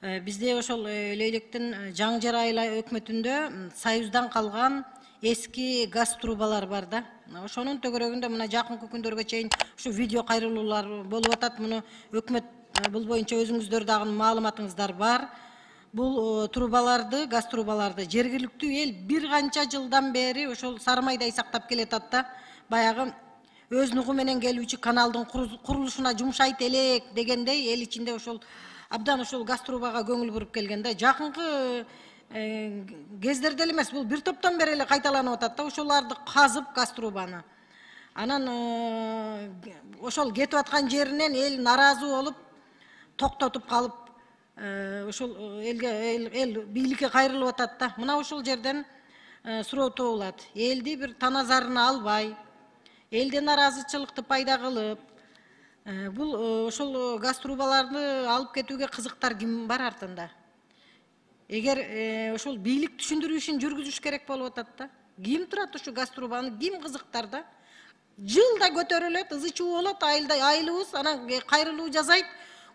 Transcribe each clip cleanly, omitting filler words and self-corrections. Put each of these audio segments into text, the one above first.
Бизде ошол Лейлектин Жаңжар айла өкмөтүндө Союздан калган эски газ трубалар бар да. Ошонун төгөрөгүндө мына жакынкы күндөргө чейин ушу видео кайрылуулар болуп атат. Муну өкмөт бул боюнча өзүңүздөр дагы маалыматыңыздар бар. Бул трубаларды, газ трубаларды жергиликтүү эл бир канча жылдан бери ошол Сарымайдай сактап келатат да. Баягы өз нугу менен келүүчү каналдын курулушуна жумшайт элек дегендей эл ичинде ошол абдан ошол газ трубага көңүл буруп келген да. Жакынкы кездерде эле эмес, бул бир топтон бери эле кайталанып атат да. Ошоларды казып газ трубаны. Анан ошол кетип аткан жеринен эл наразы болуп токтотуп калып, ошол эл бийликке кайрылып атат да. Мына ошол жерден суроо туулат. Элди бир таназарына албай, элден наразычылыкты пайда кылып, бул ошол газ трубаларды алып кетүүгө кызыктар ким бар артында? Эгер ошол бийлик түшүндүрүү ишин жүргүзүш керек болуп атат да. Ким турат ушу газ трубаны, ким кызыктар да? Жылда көтөрүлөт, ызы чуу болот, айылыбыз анан кайрылуу жасайт.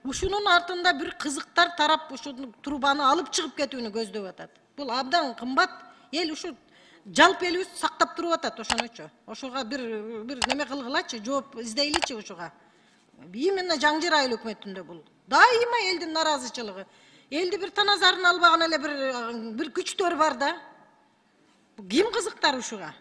Ушунун артында бир кызыктар тарап ушу трубаны алып чыгып кетүүнү көздөп атат. Бул абдан кымбат. Эл ушу жалпы элибиз сактап туруп атат ошонучу. Ошого бир неме кылгылачы, жооп издейличи ушуга. Именно Жаңжар айыл өкмөтүндө бул. Дайыма элдин наразычылыгы. Элди бир таназарын албаган эле бир күчтөр бар да. Ким кызыктар ушуга?